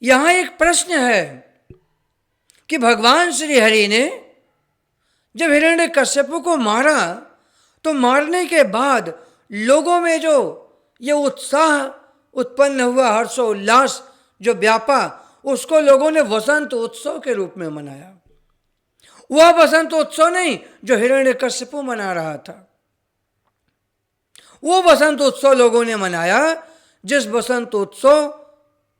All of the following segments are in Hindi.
यहां एक प्रश्न है कि भगवान श्री हरि ने जब हिरण्यकश्यप को मारा तो मारने के बाद लोगों में जो ये उत्साह उत्पन्न हुआ, हर्षोल्लास जो व्यापा, उसको लोगों ने वसंत उत्सव के रूप में मनाया। वह वसंत उत्सव नहीं जो हिरण्यकश्यप मना रहा था। वो वसंत उत्सव लोगों ने मनाया जिस वसंत उत्सव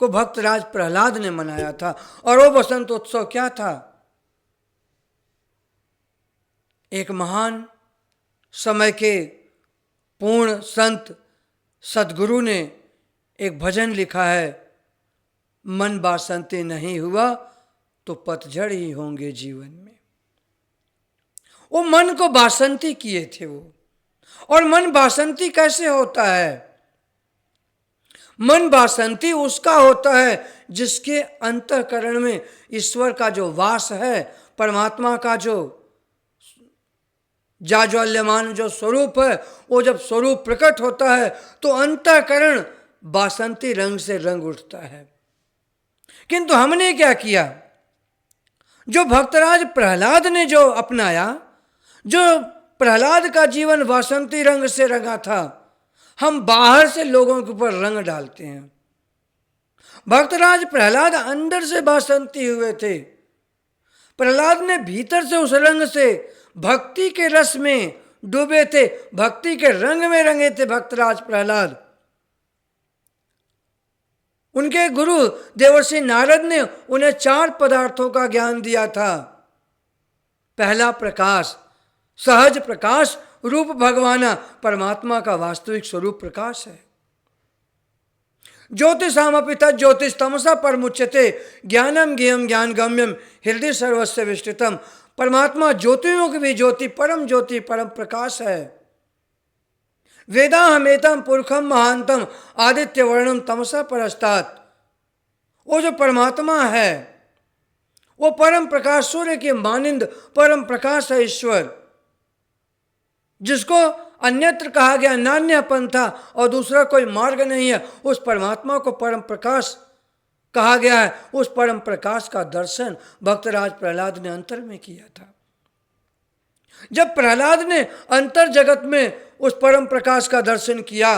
को भक्तराज प्रहलाद ने मनाया था। और वो वसंत उत्सव क्या था? एक महान समय के पूर्ण संत सदगुरु ने एक भजन लिखा है, मन बासंती नहीं हुआ तो पतझड़ ही होंगे जीवन में। वो मन को बासंती किए थे वो। और मन बासंती कैसे होता है? मन बासंती उसका होता है जिसके अंतःकरण में ईश्वर का जो वास है, परमात्मा का जो जाज्वल्यमान जो स्वरूप है, वो जब स्वरूप प्रकट होता है तो अंतःकरण बासंती रंग से रंग उठता है। किंतु हमने क्या किया? जो भक्तराज प्रहलाद ने जो अपनाया, जो प्रहलाद का जीवन वासंती रंग से रंगा था, हम बाहर से लोगों के ऊपर रंग डालते हैं। भक्तराज प्रहलाद अंदर से वासंती हुए थे। प्रहलाद ने भीतर से उस रंग से भक्ति के रस में डूबे थे, भक्ति के रंग में रंगे थे भक्तराज प्रहलाद। उनके गुरु देवर्षि नारद ने उन्हें 4 पदार्थों का ज्ञान दिया था। पहला प्रकाश, सहज प्रकाश, रूप भगवाना, परमात्मा का वास्तविक स्वरूप प्रकाश है। ज्योतिषामपि तत् ज्योतिष तमसा परमुच्यते, ज्ञानम ज्ञेयम ज्ञान गम्यम हृदय सर्वस्य विष्टितम। परमात्मा ज्योतियों की भी ज्योति, परम ज्योति, परम प्रकाश है। वेदाहमेतम पुरखम महांतम आदित्य वर्णम तमसा परस्तात्। वो जो परमात्मा है वो परम प्रकाश, सूर्य के मानिंद परम प्रकाश है ईश्वर, जिसको अन्यत्र कहा गया नान्य पंथा, और दूसरा कोई मार्ग नहीं है। उस परमात्मा को परम प्रकाश कहा गया है। उस परम प्रकाश का दर्शन भक्तराज प्रहलाद ने अंतर में किया था। जब प्रहलाद ने अंतर जगत में उस परम प्रकाश का दर्शन किया,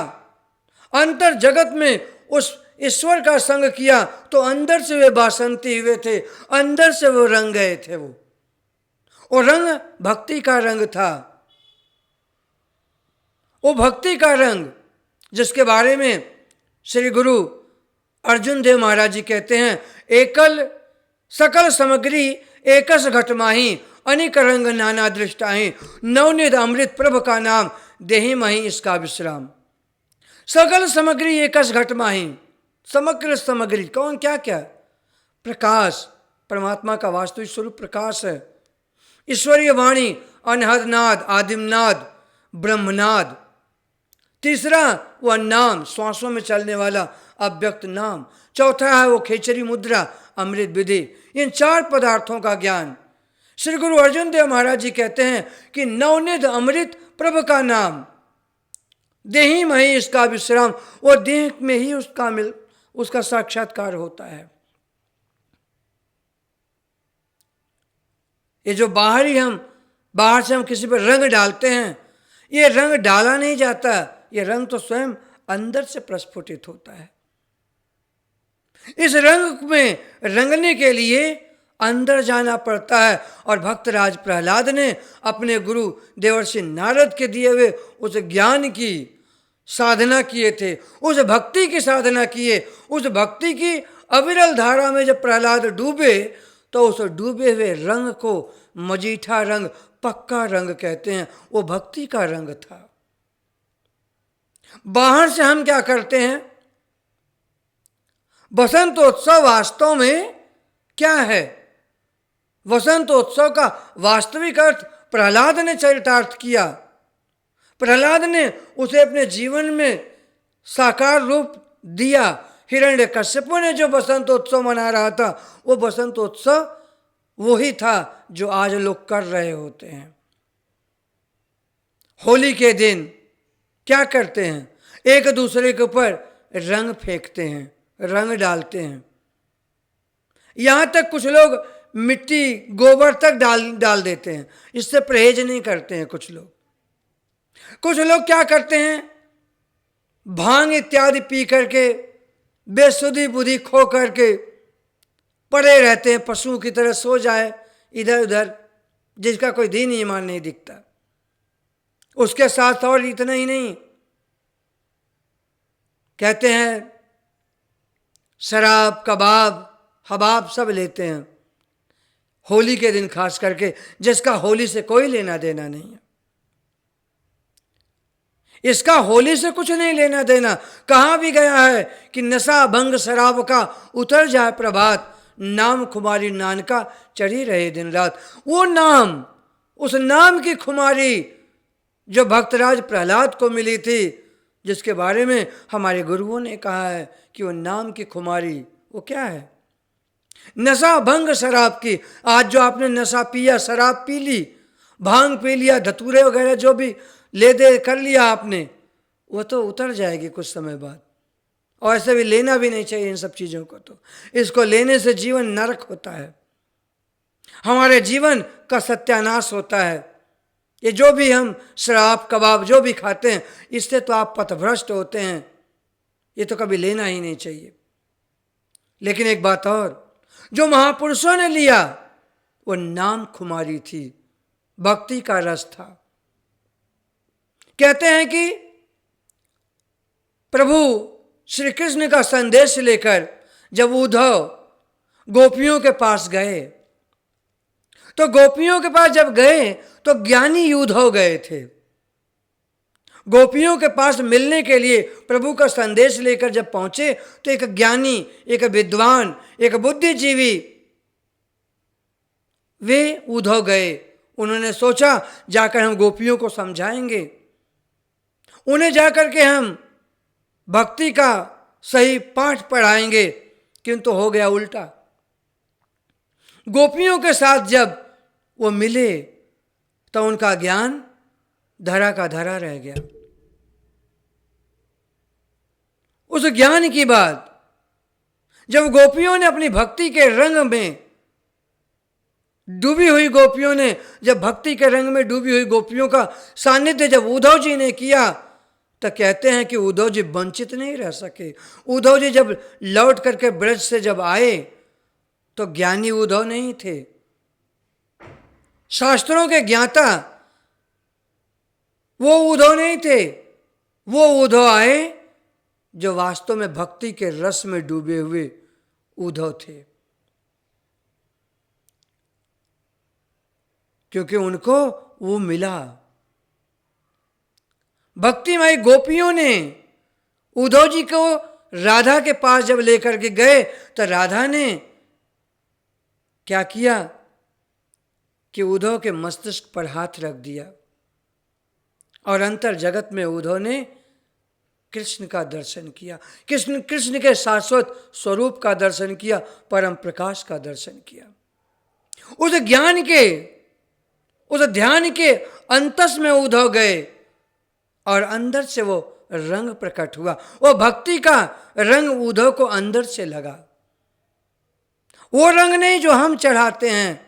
अंतर जगत में उस ईश्वर का संग किया, तो अंदर से वे बासंती हुए थे, अंदर से वो रंग गए थे। वो रंग भक्ति का रंग था। वो भक्ति का रंग जिसके बारे में श्री गुरु अर्जुन देव महाराज जी कहते हैं, एकल सकल सामग्री एकस घट माही, अनेक रंग नाना दृष्टाही, नवनिध अमृत प्रभ का नाम, देहि मही इसका विश्राम। सकल सामग्री एकस घट माही, समग्र सामग्री कौन क्या क्या? प्रकाश, परमात्मा का वास्तविक स्वरूप प्रकाश है। ईश्वरीय वाणी, अनहद नाद, आदिमनाद, ब्रह्मनाद। तीसरा वह नाम, श्वासों में चलने वाला अव्यक्त नाम। चौथा है वो खेचरी मुद्रा, अमृत विधि। इन 4 पदार्थों का ज्ञान श्री गुरु अर्जुन देव महाराज जी कहते हैं कि नवनिध अमृत प्रभ का नाम, देहि मही इसका विश्राम। वो देह में ही उसका साक्षात्कार होता है। ये जो बाहर से हम किसी पर रंग डालते हैं, ये रंग डाला नहीं जाता, ये रंग तो स्वयं अंदर से प्रस्फुटित होता है। इस रंग में रंगने के लिए अंदर जाना पड़ता है। और भक्तराज प्रहलाद ने अपने गुरु देवर्षि नारद के दिए हुए उस ज्ञान की साधना किए थे, उस भक्ति की साधना किए। उस भक्ति की अविरल धारा में जब प्रहलाद डूबे तो उस डूबे हुए रंग को मजीठा रंग, पक्का रंग कहते हैं। वो भक्ति का रंग था। बाहर से हम क्या करते हैं? वसंतोत्सव वास्तव में क्या है? वसंतोत्सव का वास्तविक अर्थ प्रहलाद ने चरितार्थ किया। प्रहलाद ने उसे अपने जीवन में साकार रूप दिया। हिरण्यकश्यप ने जो वसंतोत्सव मना रहा था, वो वसंतोत्सव वही था जो आज लोग कर रहे होते हैं। होली के दिन क्या करते हैं? एक दूसरे के ऊपर रंग फेंकते हैं, रंग डालते हैं। यहाँ तक कुछ लोग मिट्टी गोबर तक डाल देते हैं, इससे परहेज नहीं करते हैं। कुछ लोग क्या करते हैं, भांग इत्यादि पी करके बेसुधी बुद्धि खो करके पड़े रहते हैं, पशुओं की तरह सो जाए इधर उधर, जिसका कोई दीन ईमान नहीं दिखता। उसके साथ और इतना ही नहीं, कहते हैं शराब कबाब हबाब सब लेते हैं होली के दिन, खास करके जिसका होली से कोई लेना देना नहीं है। इसका होली से कुछ नहीं लेना देना। कहाँ भी गया है कि नशा भंग शराब का उतर जाए प्रभात, नाम खुमारी नानका चढ़ी रहे दिन रात। वो नाम, उस नाम की खुमारी जो भक्तराज प्रहलाद को मिली थी, जिसके बारे में हमारे गुरुओं ने कहा है कि वो नाम की खुमारी वो क्या है, नशा भंग शराब की। आज जो आपने नशा पिया, शराब पी ली, भांग पी लिया, धतूरे वगैरह जो भी ले दे कर लिया आपने, वो तो उतर जाएगी कुछ समय बाद। और ऐसे भी लेना भी नहीं चाहिए इन सब चीज़ों को। तो इसको लेने से जीवन नरक होता है, हमारे जीवन का सत्यानाश होता है। ये जो भी हम शराब कबाब जो भी खाते हैं, इससे तो आप पथभ्रष्ट होते हैं। ये तो कभी लेना ही नहीं चाहिए। लेकिन एक बात और, जो महापुरुषों ने लिया वो नाम खुमारी थी, भक्ति का रस था। कहते हैं कि प्रभु श्री कृष्ण का संदेश लेकर जब उद्धव गोपियों के पास गए, तो गोपियों के पास जब गए तो ज्ञानी उद्धव गए थे। गोपियों के पास मिलने के लिए प्रभु का संदेश लेकर जब पहुंचे, तो एक ज्ञानी, एक विद्वान, एक बुद्धिजीवी वे उद्धव गए। उन्होंने सोचा जाकर हम गोपियों को समझाएंगे, उन्हें जाकर के हम भक्ति का सही पाठ पढ़ाएंगे। किंतु हो गया उल्टा। गोपियों के साथ जब वो मिले तो उनका ज्ञान धरा का धरा रह गया। उस ज्ञान की बात जब गोपियों ने अपनी भक्ति के रंग में डूबी हुई गोपियों ने, जब भक्ति के रंग में डूबी हुई गोपियों का सानिध्य जब उद्धव जी ने किया, तो कहते हैं कि उद्धव जी वंचित नहीं रह सके। उद्धव जी जब लौट करके ब्रज से जब आए तो ज्ञानी उद्धव नहीं थे, शास्त्रों के ज्ञाता वो उद्धव नहीं थे। वो उद्धव आए जो वास्तव में भक्ति के रस में डूबे हुए उद्धव थे, क्योंकि उनको वो मिला। भक्तिमय गोपियों ने उद्धव जी को राधा के पास जब लेकर के गए, तो राधा ने क्या किया कि उद्धव के मस्तिष्क पर हाथ रख दिया और अंतर जगत में उद्धव ने कृष्ण का दर्शन किया, कृष्ण के शाश्वत स्वरूप का दर्शन किया, परम प्रकाश का दर्शन किया। उस ज्ञान के, उस ध्यान के अंतस में उद्धव गए और अंदर से वो रंग प्रकट हुआ। वो भक्ति का रंग उद्धव को अंदर से लगा। वो रंग नहीं जो हम चढ़ाते हैं।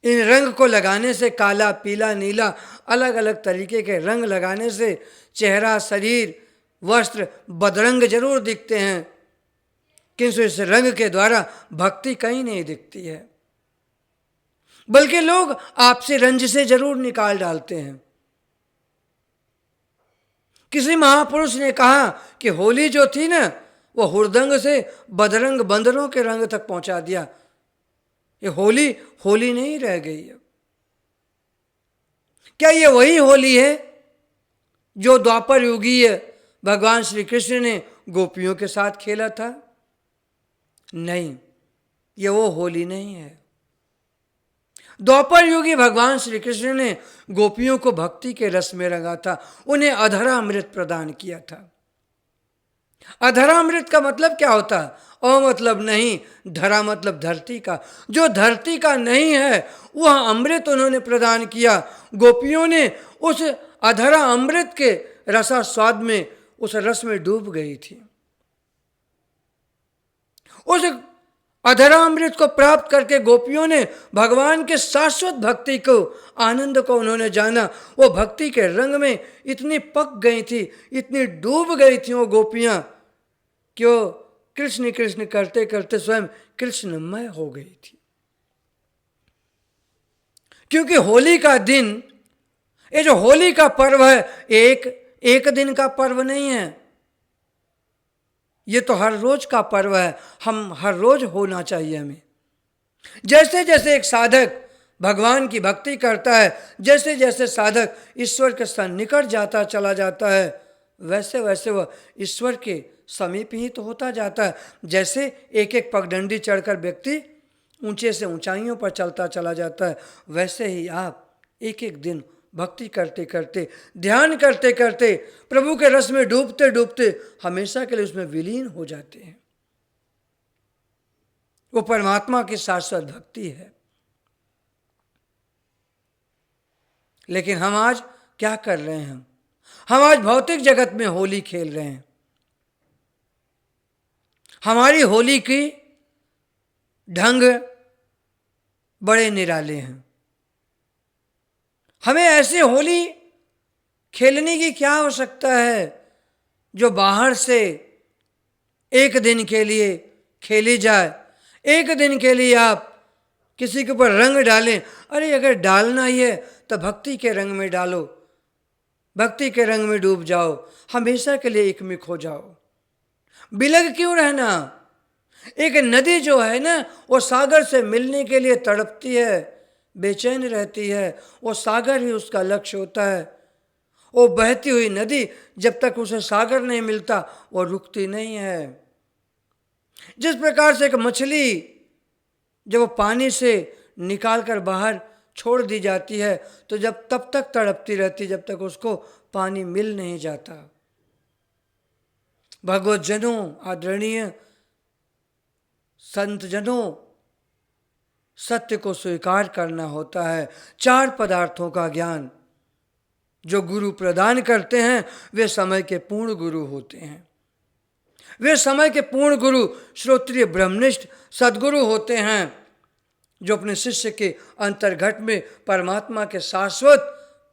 इन रंग को लगाने से, काला पीला नीला अलग अलग तरीके के रंग लगाने से चेहरा, शरीर, वस्त्र बदरंग जरूर दिखते हैं, किंतु इस रंग के द्वारा भक्ति कहीं नहीं दिखती है, बल्कि लोग आपसे रंज से जरूर निकाल डालते हैं। किसी महापुरुष ने कहा कि होली जो थी ना, वो हुरदंग से बदरंग बंदरों के रंग तक पहुंचा दिया। ये होली होली नहीं रह गई है। क्या ये वही होली है जो द्वापर युगीय भगवान श्री कृष्ण ने गोपियों के साथ खेला था? नहीं, ये वो होली नहीं है। द्वापर युगी भगवान श्री कृष्ण ने गोपियों को भक्ति के रस में रंगा था, उन्हें अधरा अमृत प्रदान किया था। अधरा अमृत का मतलब क्या होता है? अ मतलब नहीं, धरा मतलब धरती का। जो धरती का नहीं है वह अमृत उन्होंने प्रदान किया। गोपियों ने उस अधरा अमृत के रसा स्वाद में, उस रस में डूब गई थी। उस अधरामृत को प्राप्त करके गोपियों ने भगवान के शाश्वत भक्ति को, आनंद को उन्होंने जाना। वो भक्ति के रंग में इतनी पक गई थी, इतनी डूब गई थी वो गोपियां कि वो कृष्ण कृष्ण करते करते स्वयं कृष्णमय हो गई थी। क्योंकि होली का दिन, ये जो होली का पर्व है, एक दिन का पर्व नहीं है, ये तो हर रोज का पर्व है। हम हर रोज होना चाहिए हमें। जैसे जैसे एक साधक भगवान की भक्ति करता है, जैसे जैसे साधक ईश्वर के सन्निकट जाता चला जाता है, वैसे वैसे वह ईश्वर के समीप ही तो होता जाता है। जैसे एक एक पगडंडी चढ़कर व्यक्ति ऊंचे से ऊंचाइयों पर चलता चला जाता है, वैसे ही आप एक एक दिन भक्ति करते करते, ध्यान करते करते, प्रभु के रस में डूबते डूबते हमेशा के लिए उसमें विलीन हो जाते हैं। वो परमात्मा की शाश्वत भक्ति है। लेकिन हम आज क्या कर रहे हैं? हम आज भौतिक जगत में होली खेल रहे हैं। हमारी होली की ढंग बड़े निराले हैं। हमें ऐसे होली खेलने की क्या आवश्यकता है जो बाहर से एक दिन के लिए खेली जाए। एक दिन के लिए आप किसी के ऊपर रंग डालें। अरे अगर डालना ही है तो भक्ति के रंग में डालो, भक्ति के रंग में डूब जाओ, हमेशा के लिए एकमिक हो जाओ। बिलग क्यों रहना? एक नदी जो है ना, वो सागर से मिलने के लिए तड़पती है, बेचैन रहती है। वो सागर ही उसका लक्ष्य होता है। वो बहती हुई नदी जब तक उसे सागर नहीं मिलता वो रुकती नहीं है। जिस प्रकार से एक मछली जब वो पानी से निकालकर बाहर छोड़ दी जाती है तो जब तब तक तड़पती रहती जब तक उसको पानी मिल नहीं जाता। भगवत जनों, आदरणीय संत जनों, सत्य को स्वीकार करना होता है। चार पदार्थों का ज्ञान जो गुरु प्रदान करते हैं वे समय के पूर्ण गुरु होते हैं। वे समय के पूर्ण गुरु श्रोत्रिय ब्रह्मनिष्ठ सद्गुरु होते हैं जो अपने शिष्य के अंतर्घट में परमात्मा के शाश्वत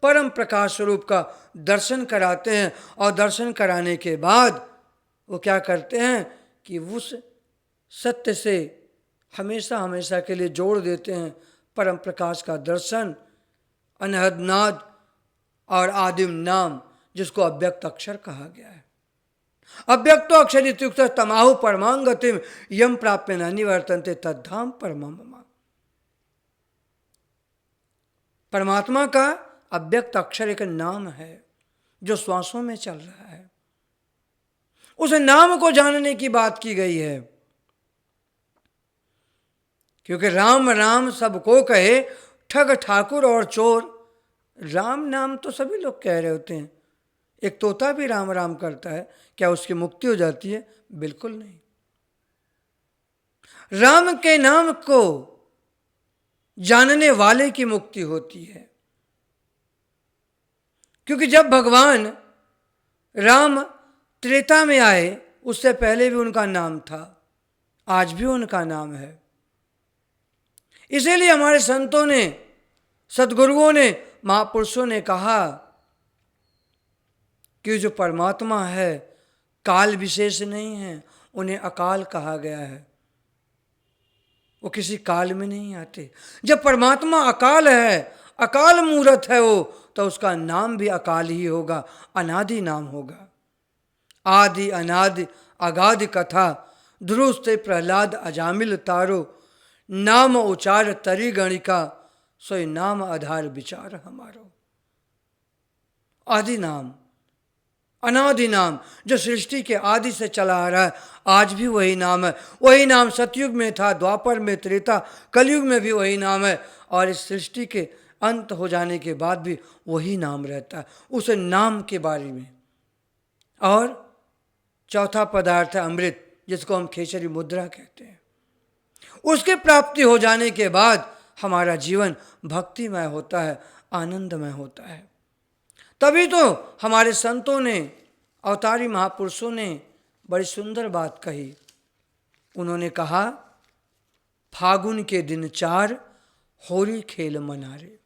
परम प्रकाश स्वरूप का दर्शन कराते हैं। और दर्शन कराने के बाद वो क्या करते हैं कि उस सत्य से हमेशा हमेशा के लिए जोड़ देते हैं। परम प्रकाश का दर्शन, अनहद नाद और आदिम नाम, जिसको अव्यक्त अक्षर कहा गया है। अव्यक्तो अक्षर इत्युक्त तमाहु परमांगतिम यम प्राप्य न निवर्तन्ते तद्धाम परमम मम। परमात्मा का अव्यक्त अक्षर एक नाम है जो श्वासों में चल रहा है। उस नाम को जानने की बात की गई है। क्योंकि राम राम सबको कहे, ठग ठाकुर और चोर। राम नाम तो सभी लोग कह रहे होते हैं। एक तोता भी राम राम करता है, क्या उसकी मुक्ति हो जाती है? बिल्कुल नहीं। राम के नाम को जानने वाले की मुक्ति होती है। क्योंकि जब भगवान राम त्रेता में आए उससे पहले भी उनका नाम था, आज भी उनका नाम है। इसीलिए हमारे संतों ने, सद्गुरुओं ने, महापुरुषों ने कहा कि जो परमात्मा है काल विशेष नहीं है, उन्हें अकाल कहा गया है। वो किसी काल में नहीं आते। जब परमात्मा अकाल है, अकाल मूर्त है वो, तो उसका नाम भी अकाल ही होगा, अनादि नाम होगा। आदि अनादि अगाधि कथा ध्रुवस्ते प्रहलाद अजामिल तारो, नाम उचार तरी गणिका सोई नाम आधार विचार हमारो। आदि नाम, अनादि नाम, जो सृष्टि के आदि से चला आ रहा है, आज भी वही नाम है। वही नाम सतयुग में था, द्वापर में, त्रेता, कलयुग में भी वही नाम है। और इस सृष्टि के अंत हो जाने के बाद भी वही नाम रहता है। उस नाम के बारे में। और चौथा पदार्थ है अमृत, जिसको हम खेचरी मुद्रा कहते हैं। उसके प्राप्ति हो जाने के बाद हमारा जीवन भक्तिमय होता है, आनंदमय होता है। तभी तो हमारे संतों ने, अवतारी महापुरुषों ने बड़ी सुंदर बात कही। उन्होंने कहा फागुन के दिन 4 होली खेल मनारे।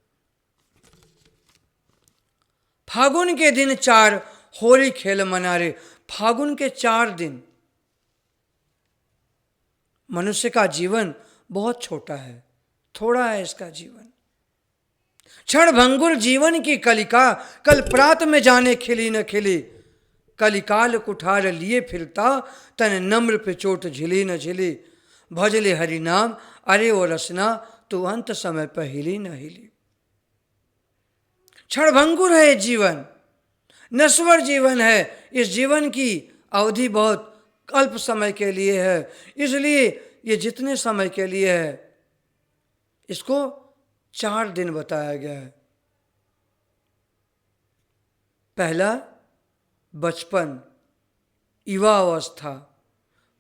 फागुन के दिन 4 होली खेल मनारे। फागुन के 4 दिन। मनुष्य का जीवन बहुत छोटा है, थोड़ा है इसका जीवन। क्षणभंगुर जीवन की कलिका, कल प्रात में जाने खिली न खिली। कलिकाल कुठार लिए फिरता, तन नम्र पे चोट झिली न झिली। भजले हरि नाम अरे ओ रसना, तू अंत समय पर हिली न हिली। क्षणभंगुर है जीवन, नश्वर जीवन है। इस जीवन की अवधि बहुत अल्प समय के लिए है, इसलिए ये जितने समय के लिए है इसको 4 दिन बताया गया है। पहला बचपन, युवावस्था,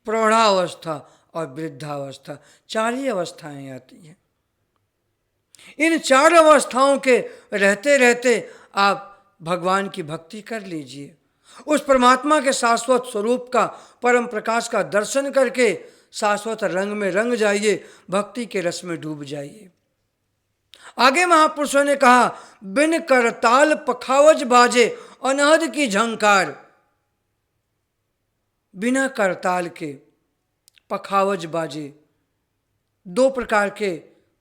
प्रौढ़ावस्था और वृद्धावस्था, 4 ही अवस्थाएं आती हैं। इन 4 अवस्थाओं के रहते रहते आप भगवान की भक्ति कर लीजिए। उस परमात्मा के शाश्वत स्वरूप का, परम प्रकाश का दर्शन करके शाश्वत रंग में रंग जाइए, भक्ति के रस में डूब जाइए। आगे महापुरुषों ने कहा, बिन करताल पखावज बाजे अनहद की झंकार। बिना करताल के पखावज बाजे, 2 प्रकार के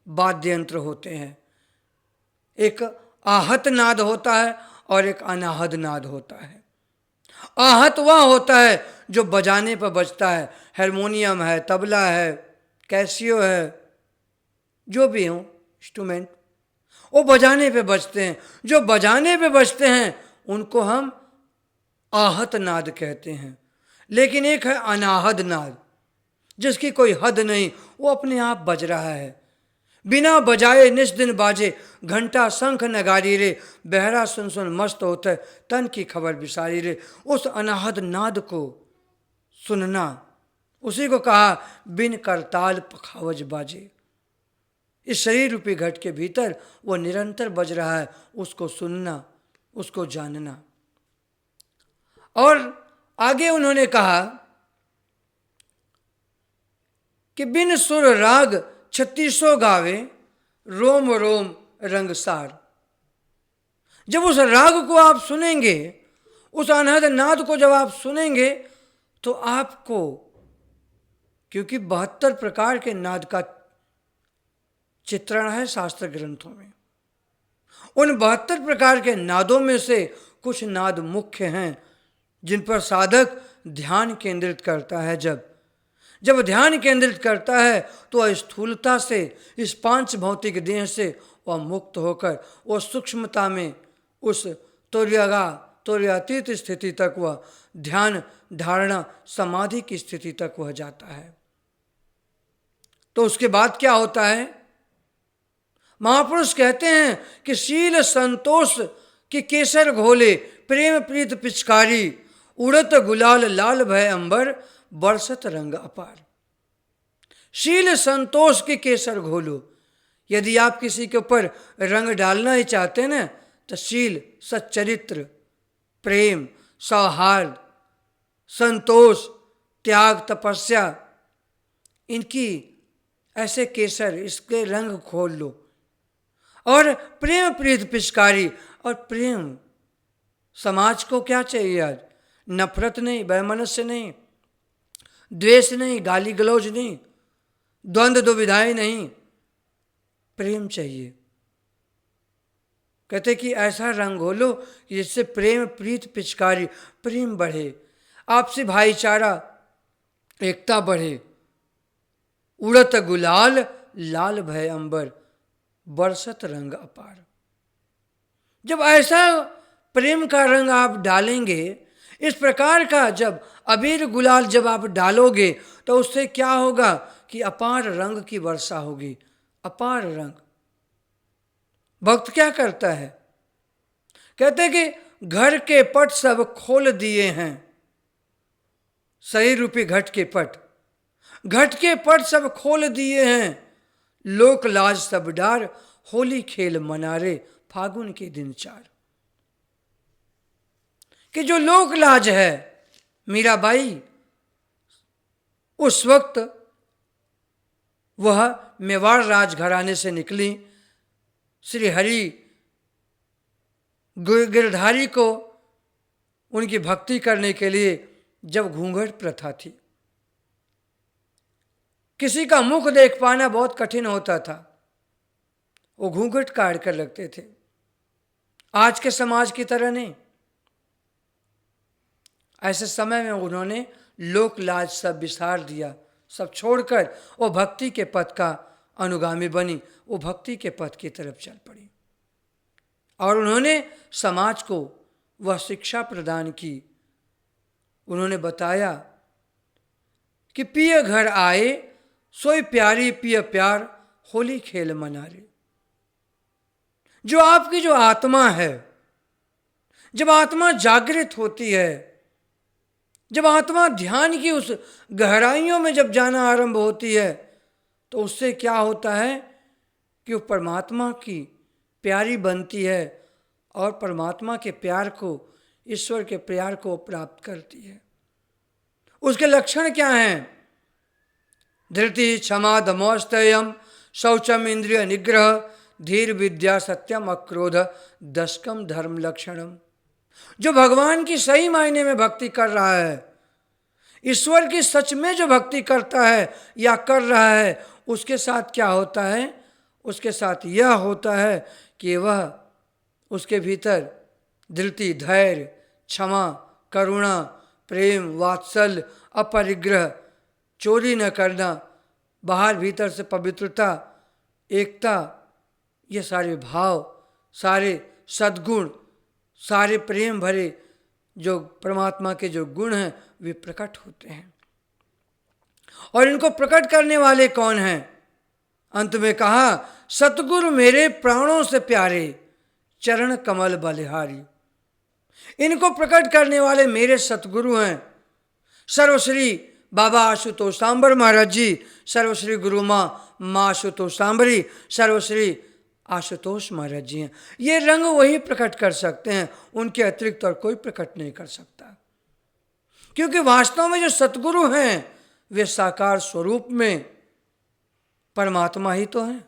वाद्य यंत्र होते हैं। एक आहत नाद होता है और एक अनाहद नाद होता है। आहत वह होता है जो बजाने पर बजता है, हारमोनियम है, तबला है, कैसियो है, जो भी हो इंस्ट्रूमेंट, वो बजाने पे बजते हैं। जो बजाने पे बजते हैं उनको हम आहत नाद कहते हैं। लेकिन एक है अनाहद नाद, जिसकी कोई हद नहीं, वो अपने आप बज रहा है। बिना बजाए निस दिन बाजे, घंटा शंख नगारी रे। बहरा सुन सुन मस्त होता है, तन की खबर बिसारी रे। उस अनाहद नाद को सुनना, उसी को कहा बिन करताल पखावज बाजे। इस शरीर रूपी घट के भीतर वो निरंतर बज रहा है, उसको सुनना, उसको जानना। और आगे उन्होंने कहा कि बिन सुर राग 3600 गावे, रोम रोम रंगसार। जब उस राग को आप सुनेंगे, उस अनहद नाद को जब आप सुनेंगे, तो आपको, क्योंकि 72 प्रकार के नाद का चित्रण है शास्त्र ग्रंथों में, उन 72 प्रकार के नादों में से कुछ नाद मुख्य हैं जिन पर साधक ध्यान केंद्रित करता है। जब ध्यान केंद्रित करता है तो वह स्थूलता से, इस 5 भौतिक देह से वह मुक्त होकर वह सूक्ष्मता में, उस तुर्यातीत स्थिति तक वह ध्यान धारणा समाधि की स्थिति तक वह जाता है। तो उसके बाद क्या होता है? महापुरुष कहते हैं कि शील संतोष की केसर घोले, प्रेम प्रीत पिचकारी, उड़त गुलाल लाल भय अंबर, बरसत रंग अपार। शील संतोष की केसर घोलो। यदि आप किसी के ऊपर रंग डालना ही चाहते हैं ना, तो शील, सच्चरित्र, प्रेम, सौहार्द, संतोष, त्याग, तपस्या, इनकी ऐसे केसर, इसके रंग खोल लो। और प्रेम प्रीत पिचकारी, और प्रेम, समाज को क्या चाहिए आज? नफरत नहीं, वैमनस्य नहीं, द्वेष नहीं, गाली गलौज नहीं, द्वंद्व दुविधाएं नहीं, प्रेम चाहिए। कहते कि ऐसा रंग घोलो जिससे प्रेम प्रीत पिचकारी, प्रेम बढ़े, आपसी भाईचारा, एकता बढ़े। उड़त गुलाल लाल भय अंबर, बरसत रंग अपार। जब ऐसा प्रेम का रंग आप डालेंगे, इस प्रकार का जब अबीर गुलाल जब आप डालोगे, तो उससे क्या होगा कि अपार रंग की वर्षा होगी, अपार रंग। भक्त क्या करता है? कहते कि घर के पट सब खोल दिए हैं, शरीर रूपी घट के पट, घट के पट सब खोल दिए हैं, लोक लाज सब डार, होली खेल मनारे, फागुन के दिन 4। कि जो लोक लाज है, मीराबाई उस वक्त वह मेवाड़ राजघराने से निकली। श्री हरि गिरधारी को उनकी भक्ति करने के लिए जब घूंघट प्रथा थी, किसी का मुख देख पाना बहुत कठिन होता था, वो घूंघट काट कर रखते थे। आज के समाज की तरह नहीं। ऐसे समय में उन्होंने लोक लाज सब विसार दिया, सब छोड़कर वो भक्ति के पथ का अनुगामी बनी, वो भक्ति के पथ की तरफ चल पड़ी और उन्होंने समाज को वह शिक्षा प्रदान की। उन्होंने बताया कि पिय घर आए सोई प्यारी पिय प्यार होली खेल मनारे। जो आपकी जो आत्मा है, जब आत्मा जागृत होती है, जब आत्मा ध्यान की उस गहराइयों में जब जाना आरंभ होती है, तो उससे क्या होता है कि वो परमात्मा की प्यारी बनती है और परमात्मा के प्यार को, ईश्वर के प्यार को प्राप्त करती है। उसके लक्षण क्या हैं? धृति क्षमा दमोस्तयम शौचम इंद्रिय निग्रह धीर विद्या सत्यम अक्रोध दशकम धर्म लक्षणम। जो भगवान की सही मायने में भक्ति कर रहा है, ईश्वर की सच में जो भक्ति करता है या कर रहा है, उसके साथ क्या होता है? उसके साथ यह होता है कि वह, उसके भीतर धृति, धैर्य, क्षमा, करुणा, प्रेम, वात्सल्य, अपरिग्रह, चोरी न करना, बाहर भीतर से पवित्रता, एकता, ये सारे भाव, सारे सद्गुण, सारे प्रेम भरे जो परमात्मा के जो गुण हैं वे प्रकट होते हैं। और इनको प्रकट करने वाले कौन हैं? अंत में कहा, सतगुरु मेरे प्राणों से प्यारे चरण कमल बलिहारी। इनको प्रकट करने वाले मेरे सतगुरु हैं। सर्वश्री बाबा आशुतोष सांबर महाराज जी, सर्वश्री गुरु माँ आशुतोष सांबरी, सर्वश्री आशुतोष महाराज जी हैं। ये रंग वही प्रकट कर सकते हैं, उनके अतिरिक्त और कोई प्रकट नहीं कर सकता। क्योंकि वास्तव में जो सतगुरु हैं वे साकार स्वरूप में परमात्मा ही तो हैं।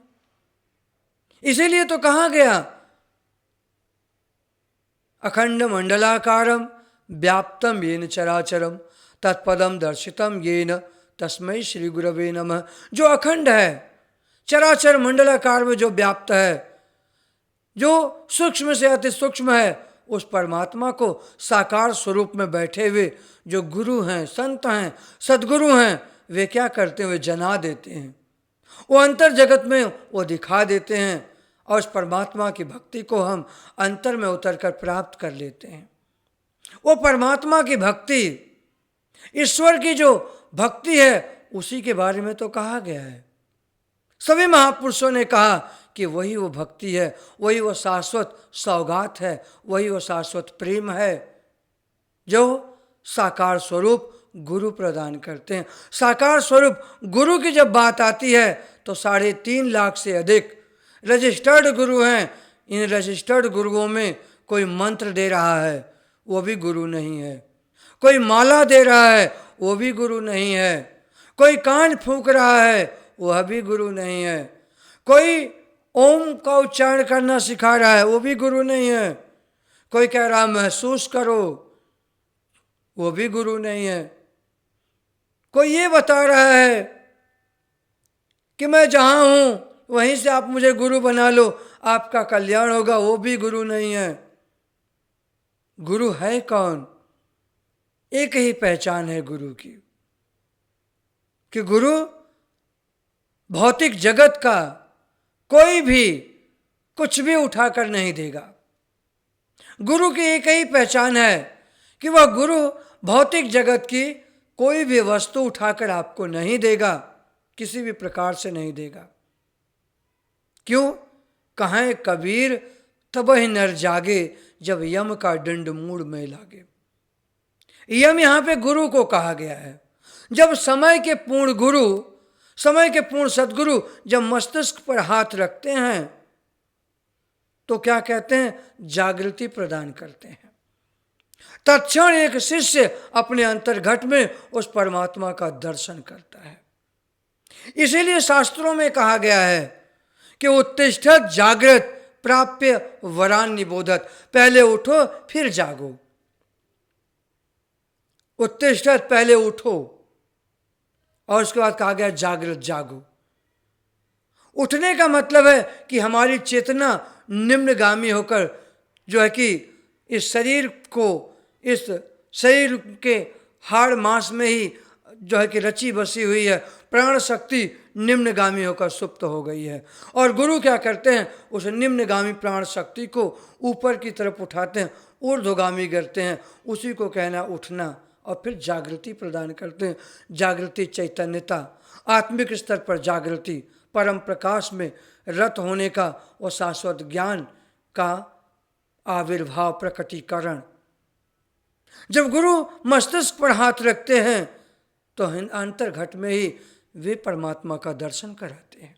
इसीलिए तो कहा गया, अखंड मंडलाकारम व्याप्तम येन चराचरम तत्पदम दर्शितम येन तस्मै श्री गुरवे नमः। जो अखंड है, चराचर मंडलाकार में जो व्याप्त है, जो सूक्ष्म से अति सूक्ष्म है, उस परमात्मा को साकार स्वरूप में बैठे हुए जो गुरु हैं, संत हैं, सद्गुरु हैं, वे क्या करते हैं? वे जना देते हैं। वो अंतर जगत में वो दिखा देते हैं और उस परमात्मा की भक्ति को हम अंतर में उतर कर प्राप्त कर लेते हैं। वो परमात्मा की भक्ति, ईश्वर की जो भक्ति है, उसी के बारे में तो कहा गया है। सभी महापुरुषों ने कहा कि वही वो भक्ति है, वही वो शाश्वत सौगात है, वही वो शाश्वत प्रेम है जो साकार स्वरूप गुरु प्रदान करते हैं। साकार स्वरूप गुरु की जब बात आती है तो 3.5 लाख से अधिक रजिस्टर्ड गुरु हैं। इन रजिस्टर्ड गुरुओं में कोई मंत्र दे रहा है, वो भी गुरु नहीं है। कोई माला दे रहा है, वो भी गुरु नहीं है। कोई कान फूंक रहा है, वह भी गुरु नहीं है। कोई ओम का उच्चारण करना सिखा रहा है, वो भी गुरु नहीं है। कोई कह रहा महसूस करो, वो भी गुरु नहीं है। कोई ये बता रहा है कि मैं जहां हूं वहीं से आप मुझे गुरु बना लो, आपका कल्याण होगा, वो भी गुरु नहीं है। गुरु है कौन? एक ही पहचान है गुरु की कि गुरु भौतिक जगत का कोई भी कुछ भी उठाकर नहीं देगा। गुरु की एक ही पहचान है कि वह गुरु भौतिक जगत की कोई भी वस्तु उठाकर आपको नहीं देगा, किसी भी प्रकार से नहीं देगा। क्यों? कहें कबीर तब ही नर जागे जब यम का दंड मूड में लागे। यम यहाँ पे गुरु को कहा गया है। जब समय के पूर्ण गुरु, समय के पूर्ण सद्गुरु जब मस्तिष्क पर हाथ रखते हैं तो क्या कहते हैं? जागृति प्रदान करते हैं। तत्क्षण एक शिष्य अपने अंतर्घट में उस परमात्मा का दर्शन करता है। इसीलिए शास्त्रों में कहा गया है कि उत्तिष्ठत जागृत प्राप्य वरान निबोधत, पहले उठो फिर जागो। उत्तिष्ठत पहले उठो, और उसके बाद कहा गया जागृत जागो। उठने का मतलब है कि हमारी चेतना निम्नगामी होकर जो है कि इस शरीर को, इस शरीर के हाड़ मांस में ही जो है कि रची बसी हुई है, प्राण शक्ति निम्नगामी होकर सुप्त हो गई है। और गुरु क्या करते हैं, उस निम्नगामी प्राण शक्ति को ऊपर की तरफ उठाते हैं, ऊर्ध्वगामी करते हैं, उसी को कहना उठना, और फिर जागृति प्रदान करते हैं। जागृति चैतन्यता, आत्मिक स्तर पर जागृति, परम प्रकाश में रत होने का और शाश्वत ज्ञान का आविर्भाव, प्रकटीकरण। जब गुरु मस्तिष्क पर हाथ रखते हैं तो अंतर्घट में ही वे परमात्मा का दर्शन कराते हैं।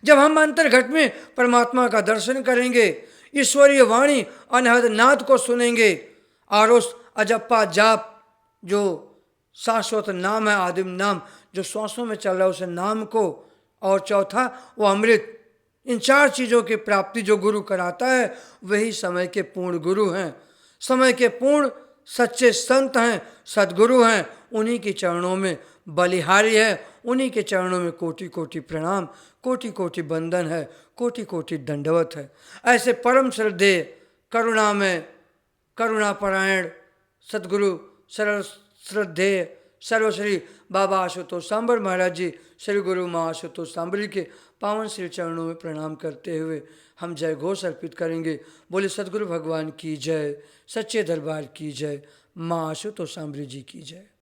जब हम अंतर्घट में परमात्मा का दर्शन करेंगे, ईश्वरीय वाणी अनहद नाद को सुनेंगे, और उस अजप्पा जाप जो शाश्वत नाम है, आदिम नाम जो श्वासों में चल रहा है, उस नाम को, और चौथा वो अमृत, इन चार चीज़ों की प्राप्ति जो गुरु कराता है, वही समय के पूर्ण गुरु हैं। समय के पूर्ण सच्चे संत हैं, सद्गुरु हैं। उन्हीं के चरणों में बलिहारी है, उन्हीं के चरणों में कोटि कोटि प्रणाम, कोटि कोटि बंदन है, कोटि कोटि दंडवत है। ऐसे परम श्रद्धेय, करुणा में करुणापरायण सद्गुरु सरल श्रद्धेय सर्वश्री बाबा आशुतोष सांबर महाराज जी, श्री गुरु माँ आशुतोष सांबरी के पावन श्री चरणों में प्रणाम करते हुए हम जय घोष अर्पित करेंगे। बोले सद्गुरु भगवान की जय, सच्चे दरबार की जय, माँ आशुतोष सांबरी जी की जय।